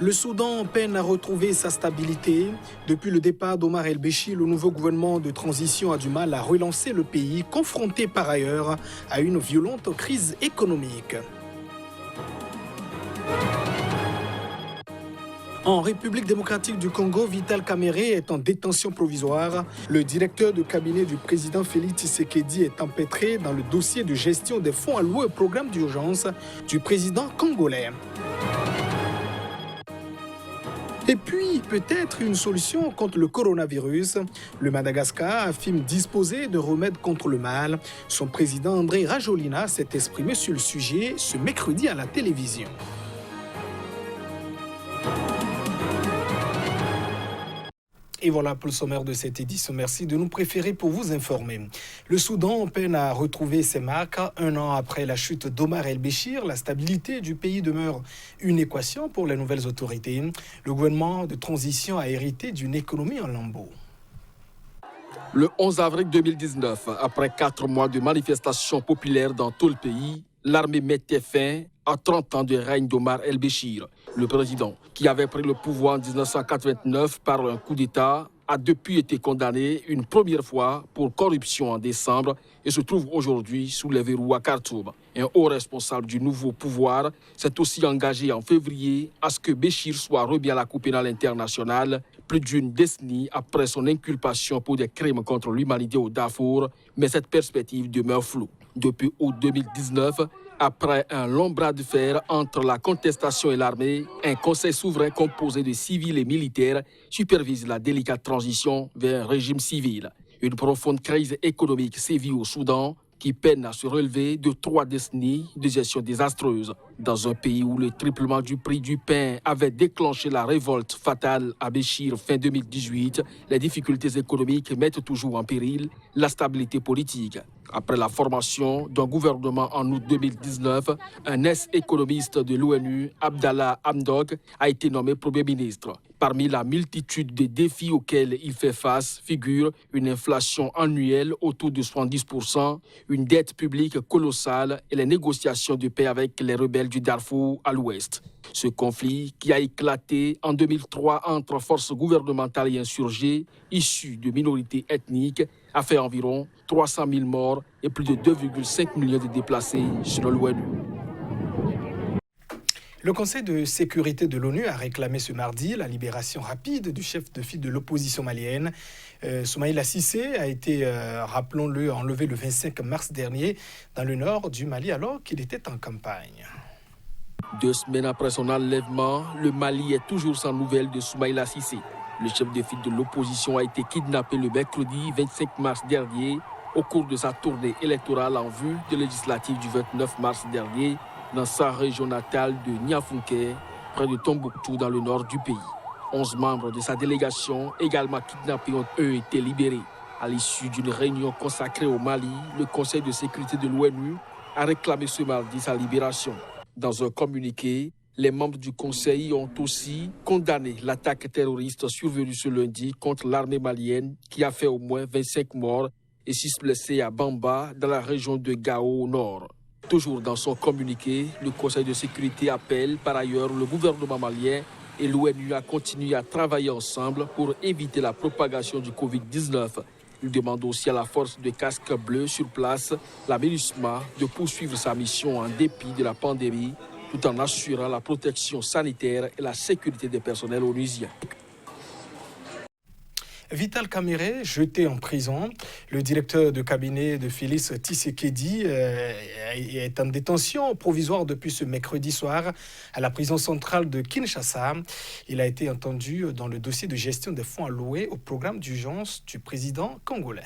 Le Soudan peine à retrouver sa stabilité. Depuis le départ d'Omar el-Béchir, le nouveau gouvernement de transition a du mal à relancer le pays, confronté par ailleurs à une violente crise économique. En République démocratique du Congo, Vital Kamerhe est en détention provisoire. Le directeur de cabinet du président Félix Tshisekedi est empêtré dans le dossier de gestion des fonds alloués au programme d'urgence du président congolais. Et puis, peut-être une solution contre le coronavirus. Le Madagascar affirme disposer de remèdes contre le mal. Son président André Rajoelina s'est exprimé sur le sujet ce mercredi à la télévision. Et voilà pour le sommaire de cette édition. Merci de nous préférer pour vous informer. Le Soudan peine à retrouver ses marques. Un an après la chute d'Omar el-Béchir, la stabilité du pays demeure une équation pour les nouvelles autorités. Le gouvernement de transition a hérité d'une économie en lambeaux. Le 11 avril 2019, après 4 mois de manifestations populaires dans tout le pays, l'armée mettait fin à 30 ans de règne d'Omar el-Béchir. Le président, qui avait pris le pouvoir en 1989 par un coup d'État, a depuis été condamné une première fois pour corruption en décembre et se trouve aujourd'hui sous les verrous à Khartoum. Un haut responsable du nouveau pouvoir s'est aussi engagé en février à ce que Béchir soit remis à la Cour pénale internationale plus d'une décennie après son inculpation pour des crimes contre l'humanité au Darfour, mais cette perspective demeure floue. Depuis août 2019, après un long bras de fer entre la contestation et l'armée, un conseil souverain composé de civils et militaires supervise la délicate transition vers un régime civil. Une profonde crise économique sévit au Soudan qui peine à se relever de 3 décennies de gestion désastreuse. Dans un pays où le triplement du prix du pain avait déclenché la révolte fatale à Béchir fin 2018, les difficultés économiques mettent toujours en péril la stabilité politique. Après la formation d'un gouvernement en août 2019, un ex-économiste de l'ONU, Abdallah Hamdok, a été nommé Premier ministre. Parmi la multitude de défis auxquels il fait face figure une inflation annuelle autour de 70%, une dette publique colossale et les négociations de paix avec les rebelles du Darfour à l'ouest. Ce conflit, qui a éclaté en 2003 entre forces gouvernementales et insurgées issues de minorités ethniques, a fait environ 300 000 morts et plus de 2,5 millions de déplacés selon l'ONU. Le Conseil de sécurité de l'ONU a réclamé ce mardi la libération rapide du chef de file de l'opposition malienne. Soumaïla Cissé a été, rappelons-le, enlevé le 25 mars dernier dans le nord du Mali alors qu'il était en campagne. 2 semaines après son enlèvement, le Mali est toujours sans nouvelles de Soumaïla Cissé. Le chef de file de l'opposition a été kidnappé le mercredi 25 mars dernier au cours de sa tournée électorale en vue de législative du 29 mars dernier dans sa région natale de Niafunké, près de Tombouctou dans le nord du pays. 11 membres de sa délégation, également kidnappés, ont eux été libérés. À l'issue d'une réunion consacrée au Mali, le Conseil de sécurité de l'ONU a réclamé ce mardi sa libération. Dans un communiqué, les membres du Conseil ont aussi condamné l'attaque terroriste survenue ce lundi contre l'armée malienne qui a fait au moins 25 morts et 6 blessés à Bamba, dans la région de Gao au nord. Toujours dans son communiqué, le Conseil de sécurité appelle par ailleurs le gouvernement malien et l'ONU à continuer à travailler ensemble pour éviter la propagation du Covid-19. Il demande aussi à la force de casques bleus sur place, la MINUSMA, de poursuivre sa mission en dépit de la pandémie, tout en assurant la protection sanitaire et la sécurité des personnels onusiens. Vital Kamerhe, jeté en prison. Le directeur de cabinet de Félix Tshisekedi est en détention provisoire depuis ce mercredi soir à la prison centrale de Kinshasa. Il a été entendu dans le dossier de gestion des fonds alloués au programme d'urgence du président congolais.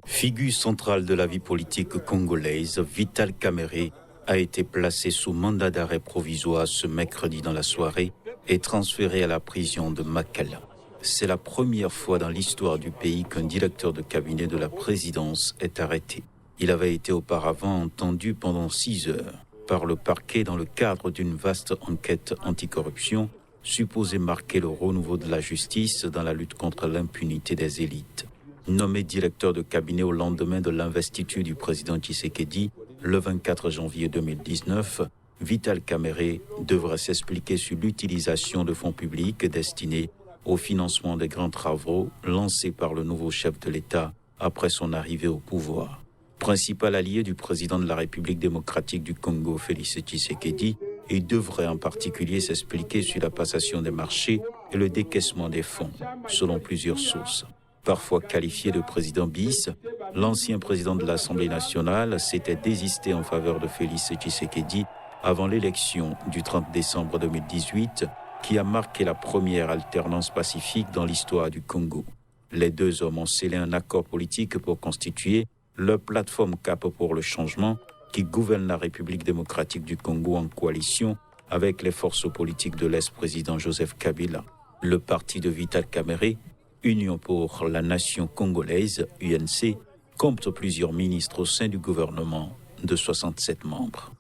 Figure centrale de la vie politique congolaise, Vital Kamerhe a été placé sous mandat d'arrêt provisoire ce mercredi dans la soirée et transféré à la prison de Makala. C'est la première fois dans l'histoire du pays qu'un directeur de cabinet de la présidence est arrêté. Il avait été auparavant entendu pendant 6 heures par le parquet dans le cadre d'une vaste enquête anticorruption supposée marquer le renouveau de la justice dans la lutte contre l'impunité des élites. Nommé directeur de cabinet au lendemain de l'investiture du président Tshisekedi, le 24 janvier 2019, Vital Kamerhe devrait s'expliquer sur l'utilisation de fonds publics destinés au financement des grands travaux lancés par le nouveau chef de l'État après son arrivée au pouvoir. Principal allié du président de la République démocratique du Congo, Félix Tshisekedi, il devrait en particulier s'expliquer sur la passation des marchés et le décaissement des fonds, selon plusieurs sources. Parfois qualifié de président bis, l'ancien président de l'Assemblée nationale s'était désisté en faveur de Félix Tshisekedi avant l'élection du 30 décembre 2018, qui a marqué la première alternance pacifique dans l'histoire du Congo. Les deux hommes ont scellé un accord politique pour constituer leur plateforme Cap pour le changement qui gouverne la République démocratique du Congo en coalition avec les forces politiques de l'ex-président Joseph Kabila. Le parti de Vital Kamerhe, Union pour la nation congolaise, UNC, compte plusieurs ministres au sein du gouvernement de 67 membres.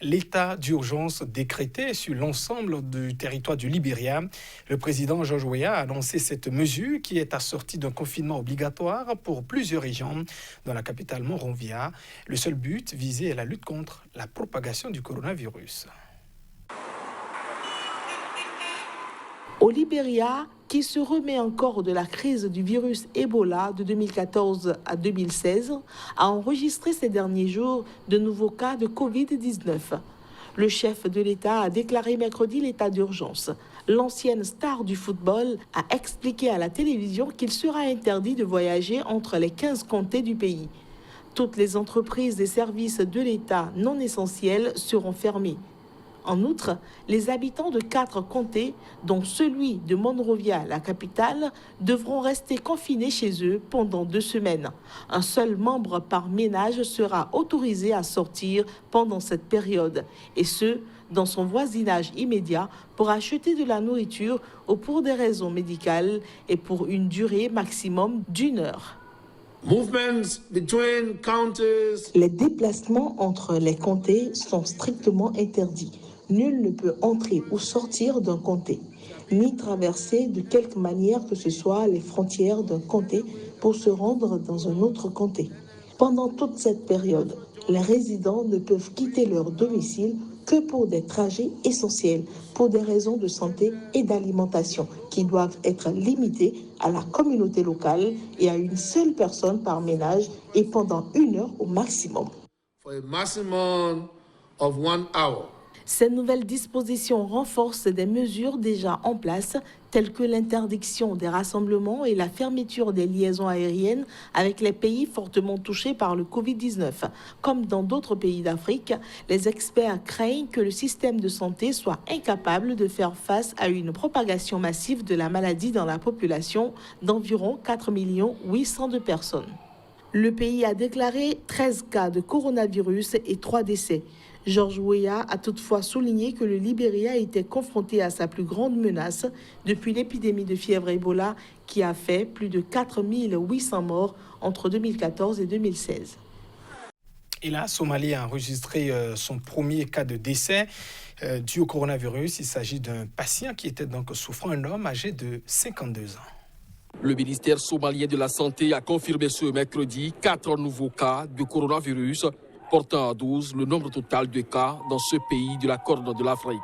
L'état d'urgence décrété sur l'ensemble du territoire du Libéria. Le président George Weah a annoncé cette mesure qui est assortie d'un confinement obligatoire pour plusieurs régions dans la capitale Monrovia. Le seul but visé est la lutte contre la propagation du coronavirus. Au Libéria, qui se remet encore de la crise du virus Ebola de 2014 à 2016, a enregistré ces derniers jours de nouveaux cas de Covid-19. Le chef de l'État a déclaré mercredi l'état d'urgence. L'ancienne star du football a expliqué à la télévision qu'il sera interdit de voyager entre les 15 comtés du pays. Toutes les entreprises et services de l'État non essentiels seront fermés. En outre, les habitants de 4 comtés, dont celui de Monrovia, la capitale, devront rester confinés chez eux pendant 2 semaines. Un seul membre par ménage sera autorisé à sortir pendant cette période, et ce, dans son voisinage immédiat, pour acheter de la nourriture ou pour des raisons médicales et pour une durée maximum d'1 heure. Les déplacements entre les comtés sont strictement interdits. Nul ne peut entrer ou sortir d'un comté, ni traverser de quelque manière que ce soit les frontières d'un comté pour se rendre dans un autre comté. Pendant toute cette période, les résidents ne peuvent quitter leur domicile que pour des trajets essentiels, pour des raisons de santé et d'alimentation qui doivent être limitées à la communauté locale et à une seule personne par ménage et pendant 1 heure au maximum. For a maximum of 1 hour. Ces nouvelles dispositions renforcent des mesures déjà en place, telles que l'interdiction des rassemblements et la fermeture des liaisons aériennes avec les pays fortement touchés par le Covid-19. Comme dans d'autres pays d'Afrique, les experts craignent que le système de santé soit incapable de faire face à une propagation massive de la maladie dans la population d'environ 4 800 000 personnes. Le pays a déclaré 13 cas de coronavirus et 3 décès. George Weah a toutefois souligné que le Libéria était confronté à sa plus grande menace depuis l'épidémie de fièvre Ebola qui a fait plus de 4 800 morts entre 2014 et 2016. Et la Somalie a enregistré son premier cas de décès dû au coronavirus. Il s'agit d'un patient qui était donc souffrant, un homme âgé de 52 ans. Le ministère somalien de la Santé a confirmé ce mercredi 4 nouveaux cas de coronavirus, portant à 12 le nombre total de cas dans ce pays de la Corne de l'Afrique.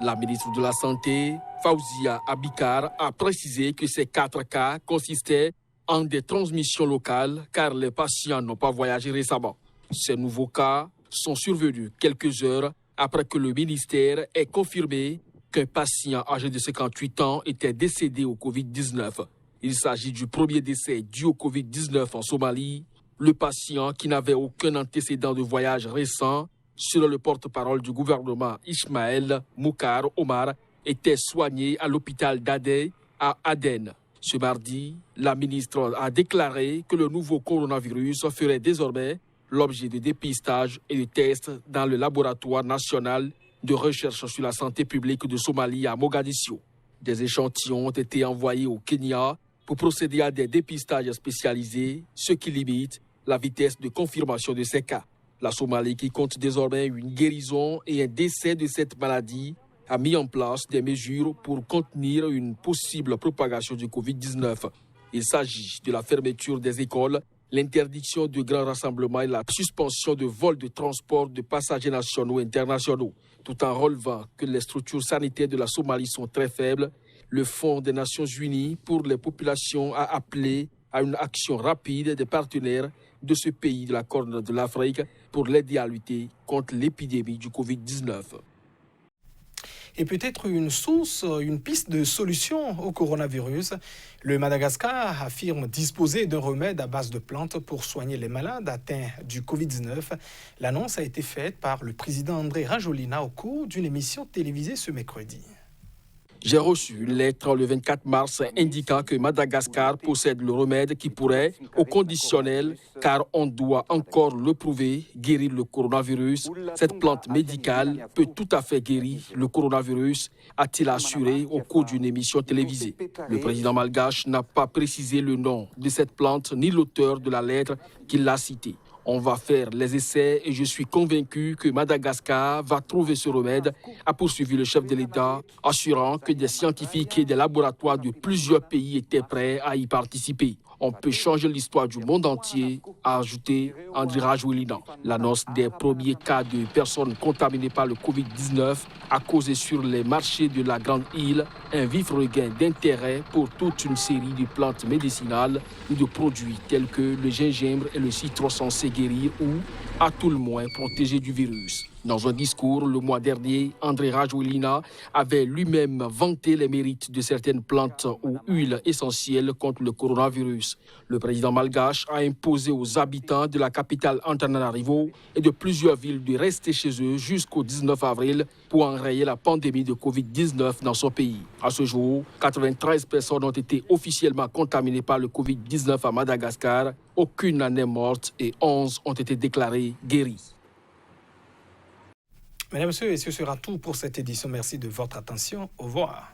La ministre de la Santé, Faouzia Abikar, a précisé que ces 4 cas consistaient en des transmissions locales car les patients n'ont pas voyagé récemment. Ces nouveaux cas sont survenus quelques heures après que le ministère ait confirmé qu'un patient âgé de 58 ans était décédé au Covid-19. Il s'agit du premier décès dû au Covid-19 en Somalie. Le patient, qui n'avait aucun antécédent de voyage récent, selon le porte-parole du gouvernement Ismaël Moukar Omar, était soigné à l'hôpital d'Adé à Aden. Ce mardi, la ministre a déclaré que le nouveau coronavirus ferait désormais l'objet de dépistage et de tests dans le laboratoire national de recherche sur la santé publique de Somalie à Mogadiscio. Des échantillons ont été envoyés au Kenya pour procéder à des dépistages spécialisés, ce qui limite la vitesse de confirmation de ces cas. La Somalie, qui compte désormais une guérison et un décès de cette maladie, a mis en place des mesures pour contenir une possible propagation du Covid-19. Il s'agit de la fermeture des écoles l'interdiction de grands rassemblements et la suspension de vols de transport de passagers nationaux et internationaux. Tout en relevant que les structures sanitaires de la Somalie sont très faibles, le Fonds des Nations Unies pour les populations a appelé à une action rapide des partenaires de ce pays de la Corne de l'Afrique pour l'aider à lutter contre l'épidémie du Covid-19. Et peut-être une source, une piste de solution au coronavirus. Le Madagascar affirme disposer d'un remède à base de plantes pour soigner les malades atteints du Covid-19. L'annonce a été faite par le président André Rajoelina au cours d'une émission télévisée ce mercredi. J'ai reçu une lettre le 24 mars indiquant que Madagascar possède le remède qui pourrait, au conditionnel, car on doit encore le prouver, guérir le coronavirus. Cette plante médicale peut tout à fait guérir le coronavirus, a-t-il assuré au cours d'une émission télévisée. Le président malgache n'a pas précisé le nom de cette plante ni l'auteur de la lettre qu'il l'a citée. On va faire les essais et je suis convaincu que Madagascar va trouver ce remède, a poursuivi le chef de l'État, assurant que des scientifiques et des laboratoires de plusieurs pays étaient prêts à y participer. On peut changer l'histoire du monde entier, a ajouté André Rajoelina. L'annonce des premiers cas de personnes contaminées par le Covid-19 a causé sur les marchés de la Grande Île un vif regain d'intérêt pour toute une série de plantes médicinales ou de produits tels que le gingembre et le citron censés guérir ou, à tout le moins, protéger du virus. Dans un discours le mois dernier, André Rajoelina avait lui-même vanté les mérites de certaines plantes ou huiles essentielles contre le coronavirus. Le président malgache a imposé aux habitants de la capitale Antananarivo et de plusieurs villes de rester chez eux jusqu'au 19 avril pour enrayer la pandémie de Covid-19 dans son pays. À ce jour, 93 personnes ont été officiellement contaminées par le Covid-19 à Madagascar. Aucune n'est morte et 11 ont été déclarées guéries. Mesdames, Messieurs, et ce sera tout pour cette édition. Merci de votre attention. Au revoir.